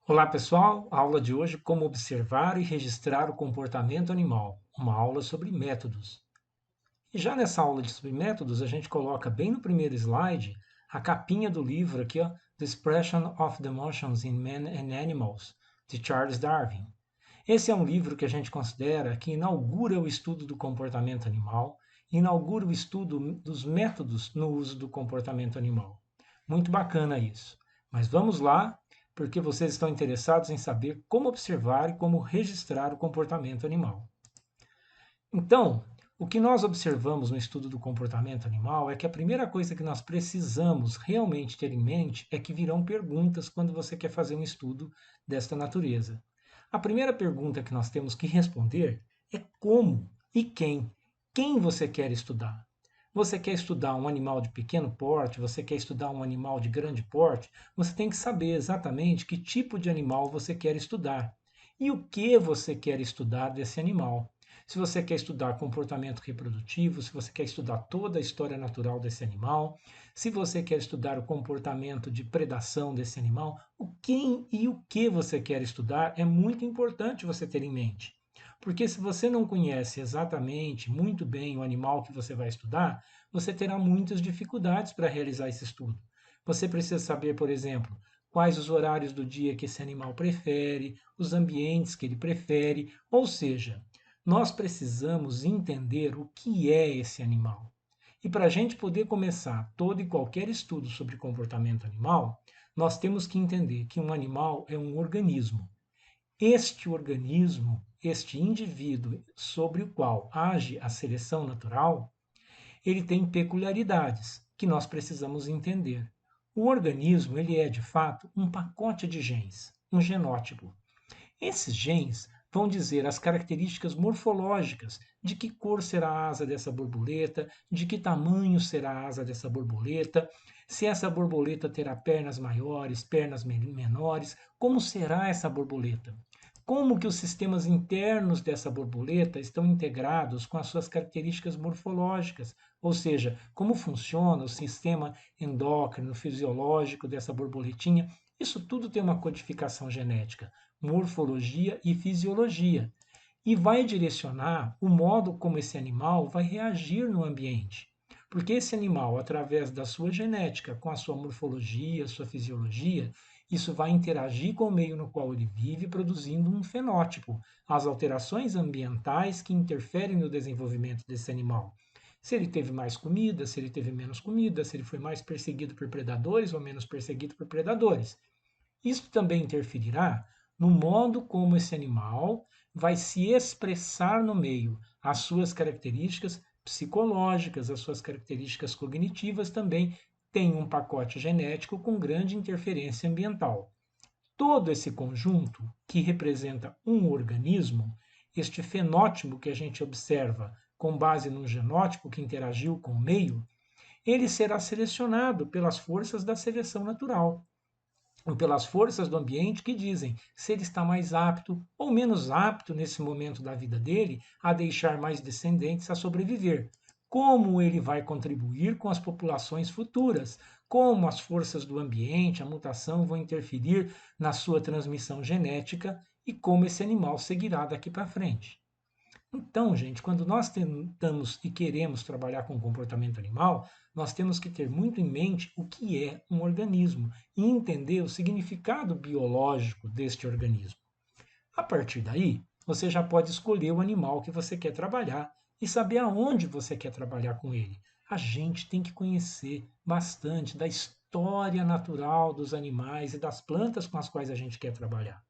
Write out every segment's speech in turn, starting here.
Olá pessoal, a aula de hoje como observar e registrar o comportamento animal, uma aula sobre métodos. E já nessa aula sobre métodos, a gente coloca bem no primeiro slide a capinha do livro aqui, ó, The Expression of the Emotions in Men and Animals, de Charles Darwin. Esse é um livro que a gente considera que inaugura o estudo do comportamento animal, inaugura o estudo dos métodos no uso do comportamento animal. Muito bacana isso. Mas vamos lá, porque vocês estão interessados em saber como observar e como registrar o comportamento animal. Então, o que nós observamos no estudo do comportamento animal é que a primeira coisa que nós precisamos realmente ter em mente é que virão perguntas quando você quer fazer um estudo desta natureza. A primeira pergunta que nós temos que responder é como e quem. Quem você quer estudar? Você quer estudar um animal de pequeno porte? Você quer estudar um animal de grande porte? Você tem que saber exatamente que tipo de animal você quer estudar e o que você quer estudar desse animal. Se você quer estudar comportamento reprodutivo, se você quer estudar toda a história natural desse animal, se você quer estudar o comportamento de predação desse animal, o quem e o que você quer estudar é muito importante você ter em mente. Porque se você não conhece exatamente, muito bem o animal que você vai estudar, você terá muitas dificuldades para realizar esse estudo. Você precisa saber, por exemplo, quais os horários do dia que esse animal prefere, os ambientes que ele prefere, ou seja, nós precisamos entender o que é esse animal. E para a gente poder começar todo e qualquer estudo sobre comportamento animal, nós temos que entender que um animal é um organismo. Este organismo, este indivíduo sobre o qual age a seleção natural, ele tem peculiaridades que nós precisamos entender. O organismo, ele é de fato um pacote de genes, um genótipo. Esses genes vão dizer as características morfológicas de que cor será a asa dessa borboleta, de que tamanho será a asa dessa borboleta, se essa borboleta terá pernas maiores, pernas menores, como será essa borboleta. Como que os sistemas internos dessa borboleta estão integrados com as suas características morfológicas, ou seja, como funciona o sistema endócrino, fisiológico dessa borboletinha. Isso tudo tem uma codificação genética, morfologia e fisiologia, e vai direcionar o modo como esse animal vai reagir no ambiente. Porque esse animal, através da sua genética, com a sua morfologia, sua fisiologia, isso vai interagir com o meio no qual ele vive, produzindo um fenótipo, as alterações ambientais que interferem no desenvolvimento desse animal. Se ele teve mais comida, se ele teve menos comida, se ele foi mais perseguido por predadores ou menos perseguido por predadores. Isso também interferirá no modo como esse animal vai se expressar no meio, as suas características psicológicas, as suas características cognitivas também têm um pacote genético com grande interferência ambiental. Todo esse conjunto, que representa um organismo, este fenótipo que a gente observa com base no genótipo que interagiu com o meio, ele será selecionado pelas forças da seleção natural, ou pelas forças do ambiente que dizem se ele está mais apto ou menos apto nesse momento da vida dele a deixar mais descendentes a sobreviver. Como ele vai contribuir com as populações futuras, como as forças do ambiente, a mutação vão interferir na sua transmissão genética e como esse animal seguirá daqui para frente. Então, gente, quando nós tentamos e queremos trabalhar com o comportamento animal, nós temos que ter muito em mente o que é um organismo e entender o significado biológico deste organismo. A partir daí, você já pode escolher o animal que você quer trabalhar e saber aonde você quer trabalhar com ele. A gente tem que conhecer bastante da história natural dos animais e das plantas com as quais a gente quer trabalhar.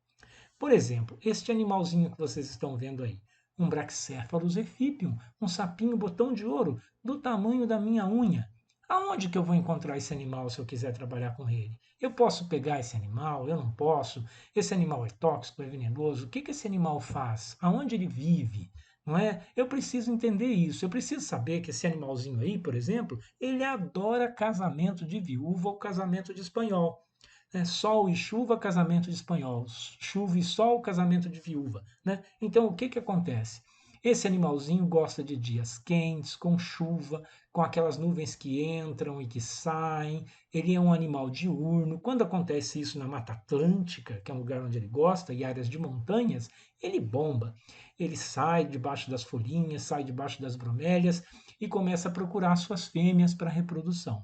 Por exemplo, este animalzinho que vocês estão vendo aí, um Brachycephalus ephippium, um sapinho botão de ouro, do tamanho da minha unha. Aonde que eu vou encontrar esse animal se eu quiser trabalhar com ele? Eu posso pegar esse animal? Eu não posso? Esse animal é tóxico, é venenoso? O que que esse animal faz? Aonde ele vive? Não é? Eu preciso entender isso. Eu preciso saber que esse animalzinho aí, por exemplo, ele adora casamento de viúva ou casamento de espanhol. Né? Sol e chuva, casamento de espanhol. Chuva e sol, casamento de viúva. Né? Então, o que, que acontece? Esse animalzinho gosta de dias quentes, com chuva, com aquelas nuvens que entram e que saem. Ele é um animal diurno. Quando acontece isso na Mata Atlântica, que é um lugar onde ele gosta, e áreas de montanhas, ele bomba. Ele sai debaixo das folhinhas, sai debaixo das bromélias e começa a procurar suas fêmeas para reprodução.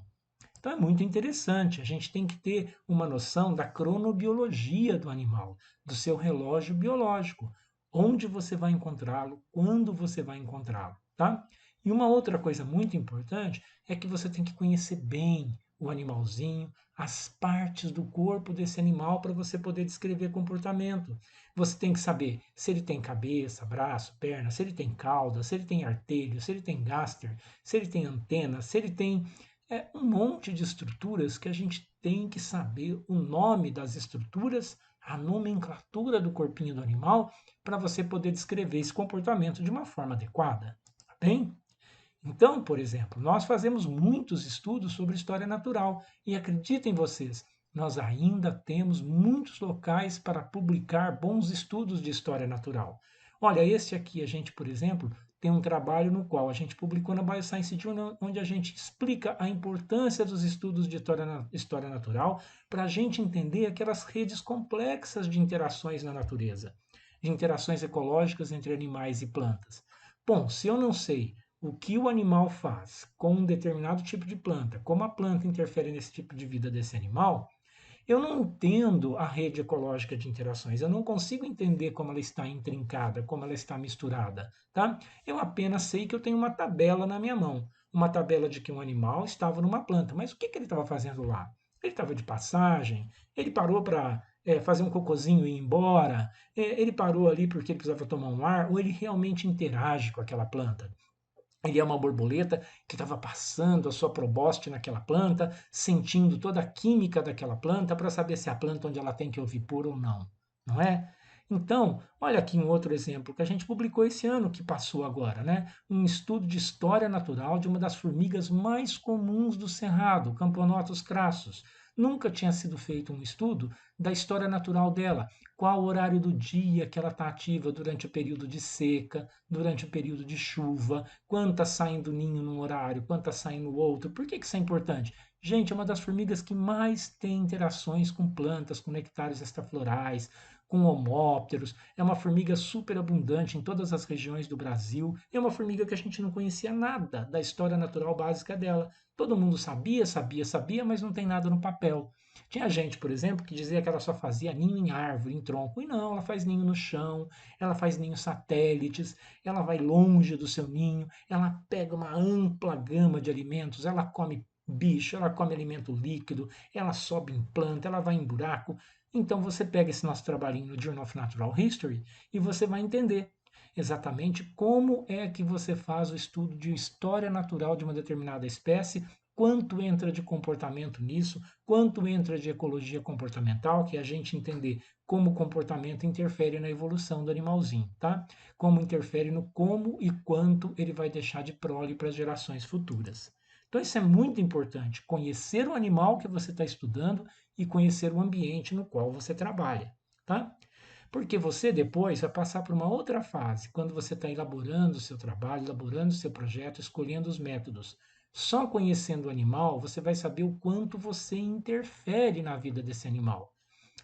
Então é muito interessante, a gente tem que ter uma noção da cronobiologia do animal, do seu relógio biológico, onde você vai encontrá-lo, quando você vai encontrá-lo, tá? E uma outra coisa muito importante é que você tem que conhecer bem o animalzinho, as partes do corpo desse animal para você poder descrever comportamento. Você tem que saber se ele tem cabeça, braço, perna, se ele tem cauda, se ele tem artelho, se ele tem gaster, se ele tem antena, se ele tem um monte de estruturas que a gente tem que saber o nome das estruturas, a nomenclatura do corpinho do animal, para você poder descrever esse comportamento de uma forma adequada, tá bem? Então, por exemplo, nós fazemos muitos estudos sobre história natural e acreditem vocês, nós ainda temos muitos locais para publicar bons estudos de história natural. Olha, este aqui a gente, por exemplo, tem um trabalho no qual a gente publicou na Bioscience Journal, onde a gente explica a importância dos estudos de história natural para a gente entender aquelas redes complexas de interações na natureza, de interações ecológicas entre animais e plantas. Bom, se eu não sei o que o animal faz com um determinado tipo de planta, como a planta interfere nesse tipo de vida desse animal, eu não entendo a rede ecológica de interações, eu não consigo entender como ela está intrincada, como ela está misturada, tá? Eu apenas sei que eu tenho uma tabela na minha mão, uma tabela de que um animal estava numa planta, mas o que ele estava fazendo lá? Ele estava de passagem, ele parou para fazer um cocôzinho e ir embora, ele parou ali porque ele precisava tomar um ar, ou ele realmente interage com aquela planta? Ele é uma borboleta que estava passando a sua probóscide naquela planta, sentindo toda a química daquela planta para saber se é a planta onde ela tem que ouvir pôr ou não, não é? Então, olha aqui um outro exemplo que a gente publicou esse ano que passou agora, né? Um estudo de história natural de uma das formigas mais comuns do cerrado, o Camponotus crassus. Nunca tinha sido feito um estudo da história natural dela, qual o horário do dia que ela está ativa durante o período de seca, durante o período de chuva, quantas saem do ninho num horário, quantas saem no outro. Por que isso é importante? Gente, é uma das formigas que mais tem interações com plantas, com nectários extraflorais, com homópteros. É uma formiga super abundante em todas as regiões do Brasil. É uma formiga que a gente não conhecia nada da história natural básica dela. Todo mundo sabia, sabia, sabia, mas não tem nada no papel. Tinha gente, por exemplo, que dizia que ela só fazia ninho em árvore, em tronco. E não, ela faz ninho no chão, ela faz ninho satélites, ela vai longe do seu ninho, ela pega uma ampla gama de alimentos, ela come bicho, ela come alimento líquido, ela sobe em planta, ela vai em buraco. Então você pega esse nosso trabalhinho no Journal of Natural History e você vai entender exatamente como é que você faz o estudo de história natural de uma determinada espécie, quanto entra de comportamento nisso, quanto entra de ecologia comportamental, que é a gente entender como o comportamento interfere na evolução do animalzinho, tá? Como interfere no como e quanto ele vai deixar de prole para as gerações futuras. Então isso é muito importante, conhecer o animal que você está estudando e conhecer o ambiente no qual você trabalha, tá? Porque você depois vai passar por uma outra fase, quando você está elaborando o seu trabalho, elaborando o seu projeto, escolhendo os métodos. Só conhecendo o animal, você vai saber o quanto você interfere na vida desse animal.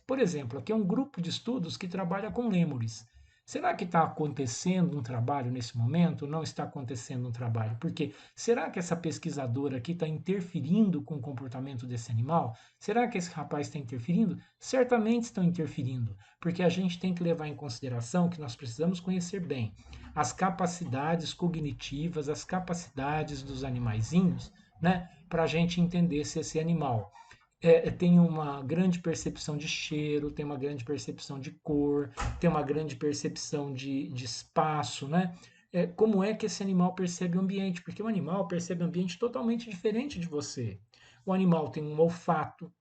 Por exemplo, aqui é um grupo de estudos que trabalha com lêmures. Será que está acontecendo um trabalho nesse momento? Não está acontecendo um trabalho. Porque será que essa pesquisadora aqui está interferindo com o comportamento desse animal? Será que esse rapaz está interferindo? Certamente estão interferindo, porque a gente tem que levar em consideração que nós precisamos conhecer bem as capacidades cognitivas, as capacidades dos animaizinhos, né? Para a gente entender se esse animal tem uma grande percepção de cheiro, tem uma grande percepção de cor, tem uma grande percepção de espaço, né? Como é que esse animal percebe o ambiente? Porque o animal percebe o ambiente totalmente diferente de você. O animal tem um olfato,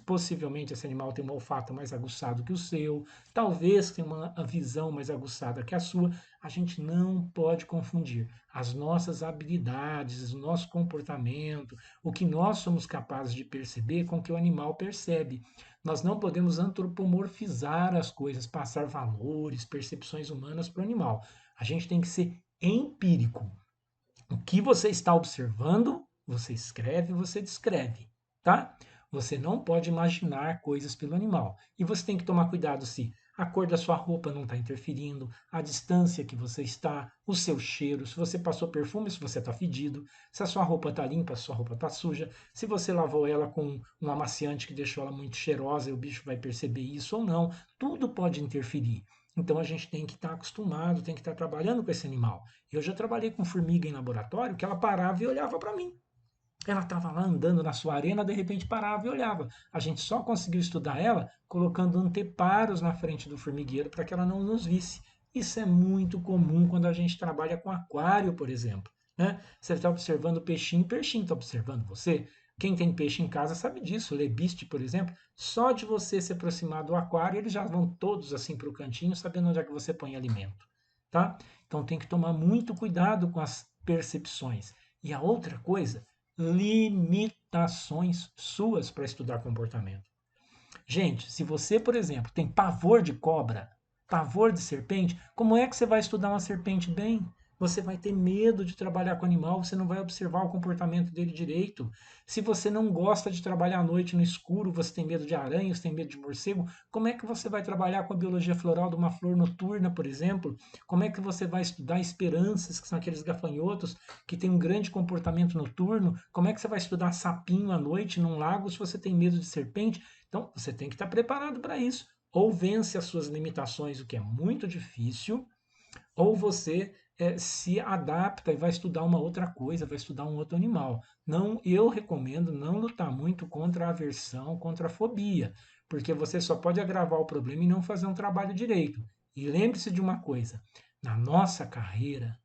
possivelmente esse animal tem um olfato mais aguçado que o seu, talvez tenha uma visão mais aguçada que a sua. A gente não pode confundir as nossas habilidades, o nosso comportamento, o que nós somos capazes de perceber com o que o animal percebe. Nós não podemos antropomorfizar as coisas, passar valores, percepções humanas para o animal. A gente tem que ser empírico. O que você está observando, você escreve, você descreve, tá? Você não pode imaginar coisas pelo animal. E você tem que tomar cuidado se a cor da sua roupa não está interferindo, a distância que você está, o seu cheiro, se você passou perfume, se você está fedido, se a sua roupa está limpa, se a sua roupa está suja, se você lavou ela com um amaciante que deixou ela muito cheirosa e o bicho vai perceber isso ou não. Tudo pode interferir. Então a gente tem que estar acostumado, tem que estar trabalhando com esse animal. Eu já trabalhei com formiga em laboratório que ela parava e olhava para mim. Ela estava lá andando na sua arena, de repente parava e olhava. A gente só conseguiu estudar ela colocando anteparos na frente do formigueiro para que ela não nos visse. Isso é muito comum quando a gente trabalha com aquário, por exemplo. Né? Você está observando o peixinho está observando você. Quem tem peixe em casa sabe disso. O lebiste, por exemplo, só de você se aproximar do aquário, eles já vão todos assim para o cantinho, sabendo onde é que você põe alimento. Tá? Então tem que tomar muito cuidado com as percepções. E a outra coisa, limitações suas para estudar comportamento. Gente, se você, por exemplo, tem pavor de cobra, pavor de serpente, como é que você vai estudar uma serpente bem? Você vai ter medo de trabalhar com o animal, você não vai observar o comportamento dele direito. Se você não gosta de trabalhar à noite no escuro, você tem medo de aranha, você tem medo de morcego, como é que você vai trabalhar com a biologia floral de uma flor noturna, por exemplo? Como é que você vai estudar esperanças, que são aqueles gafanhotos que têm um grande comportamento noturno? Como é que você vai estudar sapinho à noite num lago se você tem medo de serpente? Então, você tem que estar preparado para isso. Ou vence as suas limitações, o que é muito difícil, ou você se adapta e vai estudar uma outra coisa, vai estudar um outro animal. Não, eu recomendo não lutar muito contra a aversão, contra a fobia, porque você só pode agravar o problema e não fazer um trabalho direito. E lembre-se de uma coisa: na nossa carreira,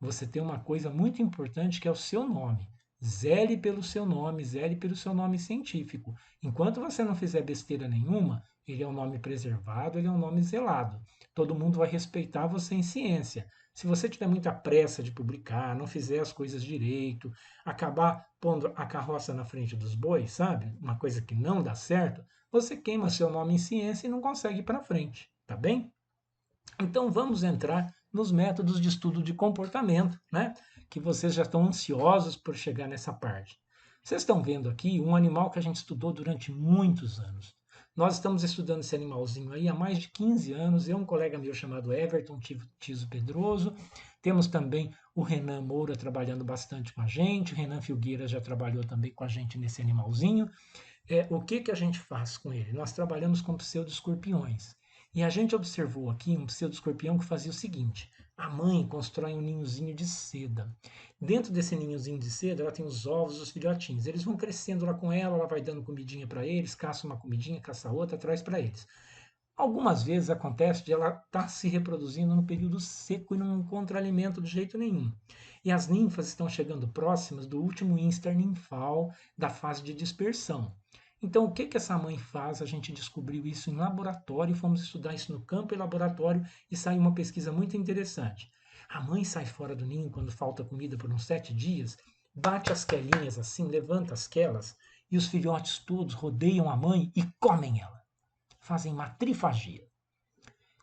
você tem uma coisa muito importante que é o seu nome. Zele pelo seu nome, zele pelo seu nome científico. Enquanto você não fizer besteira nenhuma, ele é um nome preservado, ele é um nome zelado. Todo mundo vai respeitar você em ciência. Se você tiver muita pressa de publicar, não fizer as coisas direito, acabar pondo a carroça na frente dos bois, sabe? Uma coisa que não dá certo, você queima seu nome em ciência e não consegue ir para frente, tá bem? Então vamos entrar nos métodos de estudo de comportamento, né? Que vocês já estão ansiosos por chegar nessa parte. Vocês estão vendo aqui um animal que a gente estudou durante muitos anos. Nós estamos estudando esse animalzinho aí há mais de 15 anos. Eu, um colega meu chamado Everton Tiso Pedroso. Temos também o Renan Moura trabalhando bastante com a gente. O Renan Filgueira já trabalhou também com a gente nesse animalzinho. O que, que a gente faz com ele? Nós trabalhamos com pseudoescorpiões. E a gente observou aqui um pseudoescorpião que fazia o seguinte: a mãe constrói um ninhozinho de seda. Dentro desse ninhozinho de seda, ela tem os ovos dos filhotinhos. Eles vão crescendo lá com ela vai dando comidinha para eles, caça uma comidinha, caça outra, traz para eles. Algumas vezes acontece de ela estar se reproduzindo no período seco e não encontra alimento de jeito nenhum. E as ninfas estão chegando próximas do último instar ninfal da fase de dispersão. Então, o que, que essa mãe faz? A gente descobriu isso em laboratório, fomos estudar isso no campo e laboratório e saiu uma pesquisa muito interessante. A mãe sai fora do ninho quando falta comida por uns 7 dias, bate as quelinhas assim, levanta as quelas e os filhotes todos rodeiam a mãe e comem ela, fazem matrifagia.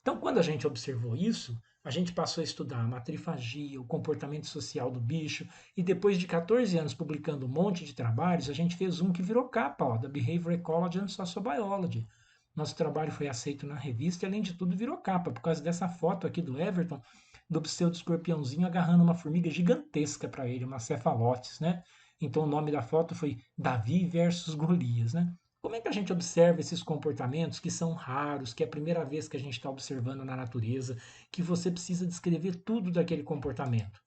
Então, quando a gente observou isso, a gente passou a estudar a matrifagia, o comportamento social do bicho, e depois de 14 anos publicando um monte de trabalhos, a gente fez um que virou capa, ó, da Behavior Ecology and Sociobiology. Nosso trabalho foi aceito na revista e, além de tudo, virou capa, por causa dessa foto aqui do Everton, do pseudo-escorpiãozinho agarrando uma formiga gigantesca para ele, uma cefalotes, né? Então o nome da foto foi Davi versus Golias, né? Como é que a gente observa esses comportamentos que são raros, que é a primeira vez que a gente está observando na natureza, que você precisa descrever tudo daquele comportamento?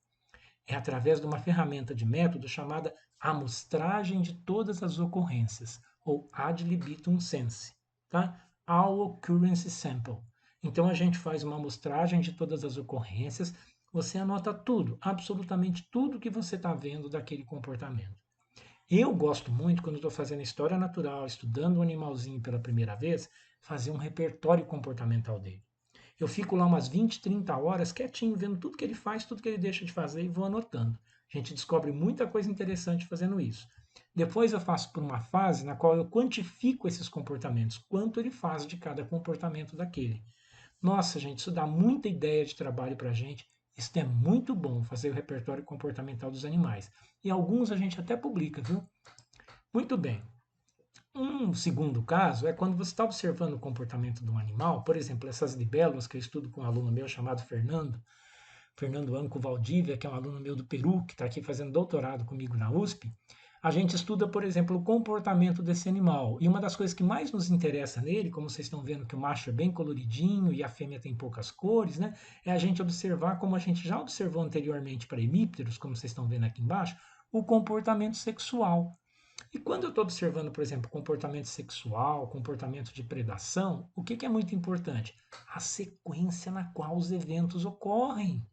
É através de uma ferramenta de método chamada amostragem de todas as ocorrências, ou ad libitum sense, tá? All occurrence sample. Então a gente faz uma amostragem de todas as ocorrências, você anota tudo, absolutamente tudo que você está vendo daquele comportamento. Eu gosto muito, quando estou fazendo história natural, estudando um animalzinho pela primeira vez, fazer um repertório comportamental dele. Eu fico lá umas 20, 30 horas quietinho, vendo tudo que ele faz, tudo que ele deixa de fazer e vou anotando. A gente descobre muita coisa interessante fazendo isso. Depois eu faço por uma fase na qual eu quantifico esses comportamentos, quanto ele faz de cada comportamento daquele. Nossa, gente, isso dá muita ideia de trabalho para a gente Isso é muito bom, fazer o repertório comportamental dos animais. E alguns a gente até publica, viu? Muito bem. Um segundo caso é quando você está observando o comportamento de um animal, por exemplo, essas libélulas que eu estudo com um aluno meu chamado Fernando Anco Valdívia, que é um aluno meu do Peru, que está aqui fazendo doutorado comigo na USP. A gente estuda, por exemplo, o comportamento desse animal. E uma das coisas que mais nos interessa nele, como vocês estão vendo que o macho é bem coloridinho e a fêmea tem poucas cores, né? É a gente observar, como a gente já observou anteriormente para hemípteros, como vocês estão vendo aqui embaixo, o comportamento sexual. E quando eu estou observando, por exemplo, comportamento sexual, comportamento de predação, o que é muito importante? A sequência na qual os eventos ocorrem.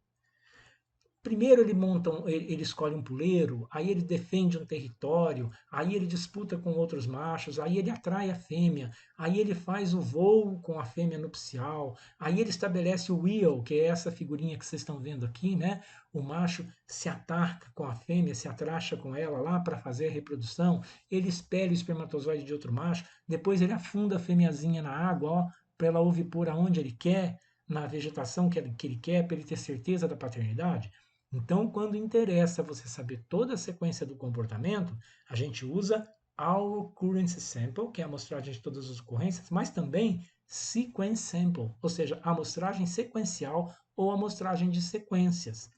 Primeiro ele escolhe um puleiro, aí ele defende um território, aí ele disputa com outros machos, aí ele atrai a fêmea, aí ele faz o voo com a fêmea nupcial, aí ele estabelece o wheel, que é essa figurinha que vocês estão vendo aqui, né? O macho se ataca com a fêmea, se atracha com ela lá para fazer a reprodução, ele espelha o espermatozoide de outro macho, depois ele afunda a fêmeazinha na água, ó, para ela ovipor aonde ele quer, na vegetação que ele quer, para ele ter certeza da paternidade. Então, quando interessa você saber toda a sequência do comportamento, a gente usa Our Occurrence Sample, que é a amostragem de todas as ocorrências, mas também Sequence Sample, ou seja, a amostragem sequencial ou amostragem de sequências.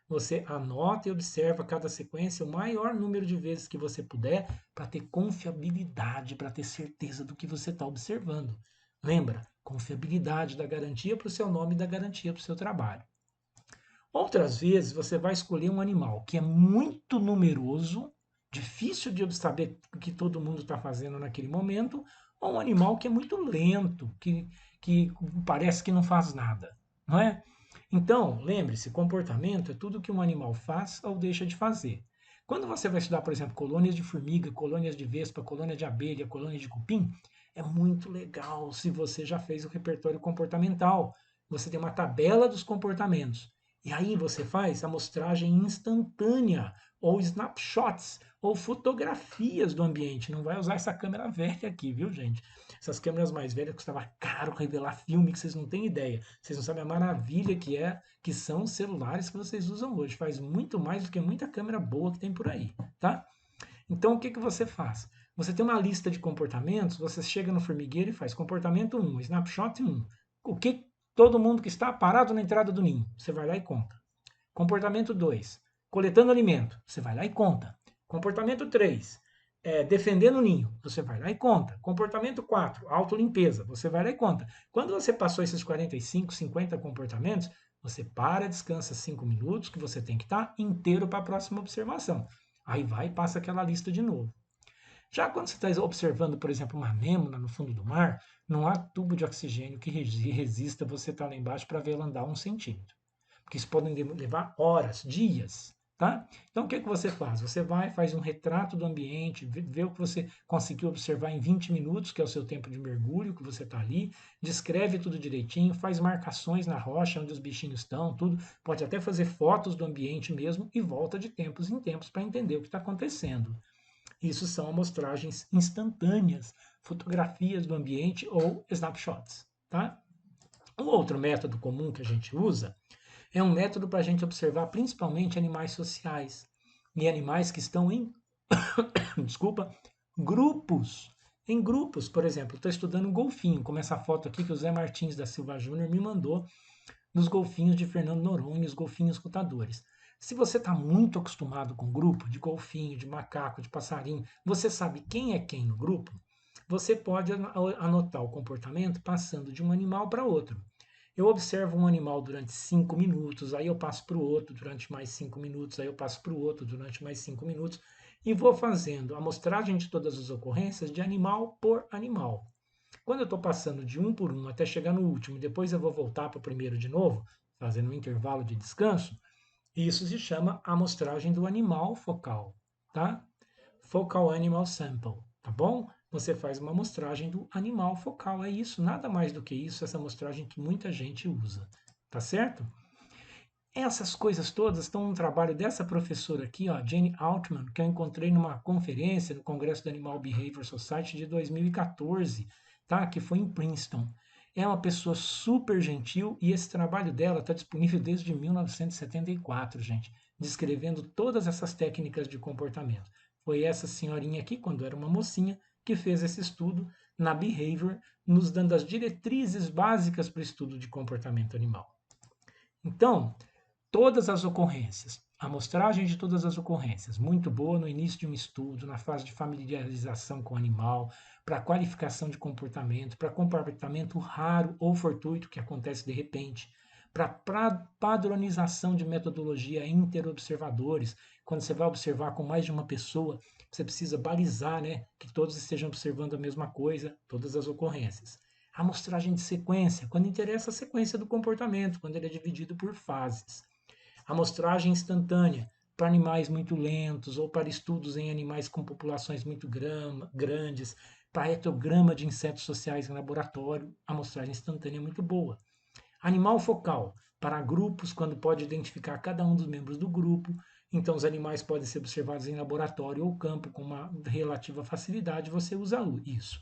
Você anota e observa cada sequência o maior número de vezes que você puder para ter confiabilidade, para ter certeza do que você está observando. Lembra, confiabilidade da garantia para o seu nome e da garantia para o seu trabalho. Outras vezes você vai escolher um animal que é muito numeroso, difícil de saber o que todo mundo está fazendo naquele momento, ou um animal que é muito lento, que parece que não faz nada, não é? Então, lembre-se, comportamento é tudo que um animal faz ou deixa de fazer. Quando você vai estudar, por exemplo, colônias de formiga, colônias de vespa, colônia de abelha, colônia de cupim, é muito legal se você já fez o repertório comportamental. Você tem uma tabela dos comportamentos. E aí você faz amostragem instantânea, ou snapshots, ou fotografias do ambiente. Não vai usar essa câmera velha aqui, viu, gente? Essas câmeras mais velhas custava caro revelar filme que vocês não têm ideia. Vocês não sabem a maravilha que são os celulares que vocês usam hoje. Faz muito mais do que muita câmera boa que tem por aí, tá? Então o que você faz? Você tem uma lista de comportamentos, você chega no formigueiro e faz comportamento 1, snapshot 1. O que todo mundo que está parado na entrada do ninho, você vai lá e conta. Comportamento 2, coletando alimento, você vai lá e conta. Comportamento 3, defendendo o ninho, você vai lá e conta. Comportamento 4, autolimpeza, você vai lá e conta. Quando você passou esses 45, 50 comportamentos, você para, descansa 5 minutos, que você tem que estar inteiro para a próxima observação. Aí vai e passa aquela lista de novo. Já quando você está observando, por exemplo, uma anêmona no fundo do mar, não há tubo de oxigênio que resista você estar lá embaixo para ver ela andar 1 centímetro. Porque isso pode levar horas, dias, tá? Então o que você faz? Você vai, faz um retrato do ambiente, vê o que você conseguiu observar em 20 minutos, que é o seu tempo de mergulho, que você está ali, descreve tudo direitinho, faz marcações na rocha onde os bichinhos estão, tudo, pode até fazer fotos do ambiente mesmo e volta de tempos em tempos para entender o que está acontecendo. Isso são amostragens instantâneas, fotografias do ambiente ou snapshots, tá? Um outro método comum que a gente usa é um método para a gente observar principalmente animais sociais e animais que estão em, desculpa, grupos. Em grupos, por exemplo, estou estudando um golfinho, como essa foto aqui que o Zé Martins da Silva Júnior me mandou dos golfinhos de Fernando Noronha, os golfinhos rotadores. Se você está muito acostumado com grupo de golfinho, de macaco, de passarinho, você sabe quem é quem no grupo, você pode anotar o comportamento passando de um animal para outro. Eu observo um animal durante 5 minutos, aí eu passo para o outro durante mais 5 minutos, aí eu passo para o outro durante mais 5 minutos, e vou fazendo a amostragem de todas as ocorrências de animal por animal. Quando eu estou passando de um por um até chegar no último, e depois eu vou voltar para o primeiro de novo, fazendo um intervalo de descanso, isso se chama amostragem do animal focal, tá? Focal Animal Sample, tá bom? Você faz uma amostragem do animal focal, é isso, nada mais do que isso, essa amostragem que muita gente usa, tá certo? Essas coisas todas estão no trabalho dessa professora aqui, ó, Jane Altman, que eu encontrei numa conferência no Congresso do Animal Behavior Society de 2014, tá? Que foi em Princeton. É uma pessoa super gentil e esse trabalho dela está disponível desde 1974, gente, descrevendo todas essas técnicas de comportamento. Foi essa senhorinha aqui, quando era uma mocinha, que fez esse estudo na Behavior, nos dando as diretrizes básicas para o estudo de comportamento animal. Então, todas as ocorrências, a amostragem de todas as ocorrências, muito boa no início de um estudo, na fase de familiarização com o animal, para qualificação de comportamento, para comportamento raro ou fortuito que acontece de repente, para padronização de metodologia interobservadores, quando você vai observar com mais de uma pessoa, você precisa balizar, né, que todos estejam observando a mesma coisa, todas as ocorrências. A amostragem de sequência, quando interessa a sequência do comportamento, quando ele é dividido por fases. Amostragem instantânea para animais muito lentos ou para estudos em animais com populações muito grandes, para etograma de insetos sociais em laboratório, a amostragem instantânea é muito boa. Animal focal, para grupos, quando pode identificar cada um dos membros do grupo, então os animais podem ser observados em laboratório ou campo com uma relativa facilidade, você usa isso.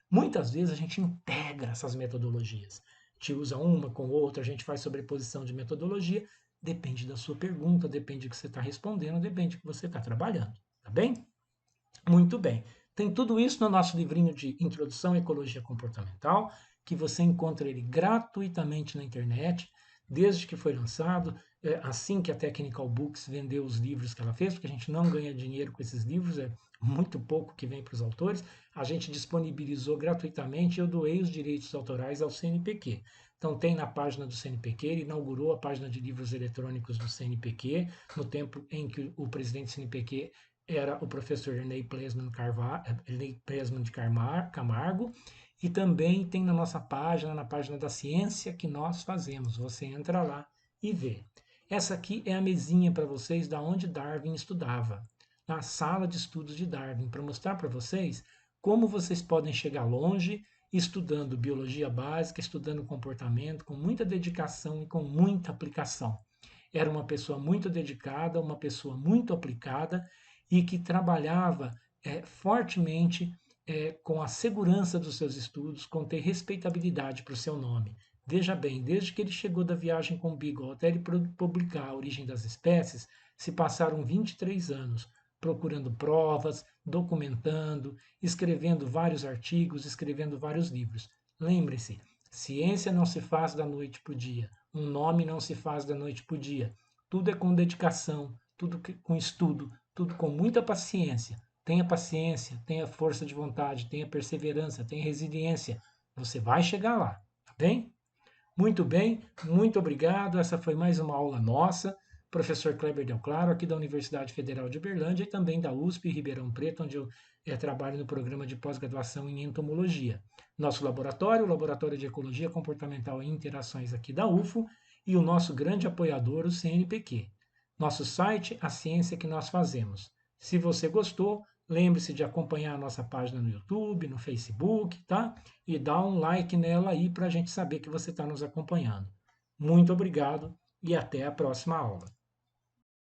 Muitas vezes a gente integra essas metodologias. A gente usa uma com outra, a gente faz sobreposição de metodologia, depende da sua pergunta, depende do que você está respondendo, depende do que você está trabalhando, tá bem? Muito bem. Tem tudo isso no nosso livrinho de Introdução à Ecologia Comportamental, que você encontra ele gratuitamente na internet, desde que foi lançado, assim que a Technical Books vendeu os livros que ela fez, porque a gente não ganha dinheiro com esses livros, é muito pouco que vem para os autores, a gente disponibilizou gratuitamente e eu doei os direitos autorais ao CNPq. Então tem na página do CNPq, ele inaugurou a página de livros eletrônicos do CNPq, no tempo em que o presidente do CNPq era o professor Ney Plesman de Camargo, e também tem na nossa página, na página da ciência que nós fazemos. Você entra lá e vê. Essa aqui é a mesinha para vocês da onde Darwin estudava, na sala de estudos de Darwin, para mostrar para vocês como vocês podem chegar longe estudando biologia básica, estudando comportamento, com muita dedicação e com muita aplicação. Era uma pessoa muito dedicada, uma pessoa muito aplicada e que trabalhava fortemente com a segurança dos seus estudos, com ter respeitabilidade para o seu nome. Veja bem, desde que ele chegou da viagem com Beagle até ele publicar A Origem das Espécies, se passaram 23 anos procurando provas, documentando, escrevendo vários artigos, escrevendo vários livros. Lembre-se, ciência não se faz da noite para o dia, um nome não se faz da noite para o dia. Tudo é com dedicação, tudo com estudo, tudo com muita paciência. Paciência, tenha força de vontade, tenha perseverança, tenha resiliência. Você vai chegar lá, tá bem? Muito bem, muito obrigado. Essa foi mais uma aula nossa. Professor Kleber Del Claro, aqui da Universidade Federal de Uberlândia e também da USP Ribeirão Preto, onde eu trabalho no programa de pós-graduação em entomologia. Nosso laboratório, o Laboratório de Ecologia Comportamental e Interações aqui da UFO, e o nosso grande apoiador, o CNPq. Nosso site, A Ciência que Nós Fazemos. Se você gostou, lembre-se de acompanhar a nossa página no YouTube, no Facebook, tá? E dá um like nela aí para a gente saber que você está nos acompanhando. Muito obrigado e até a próxima aula.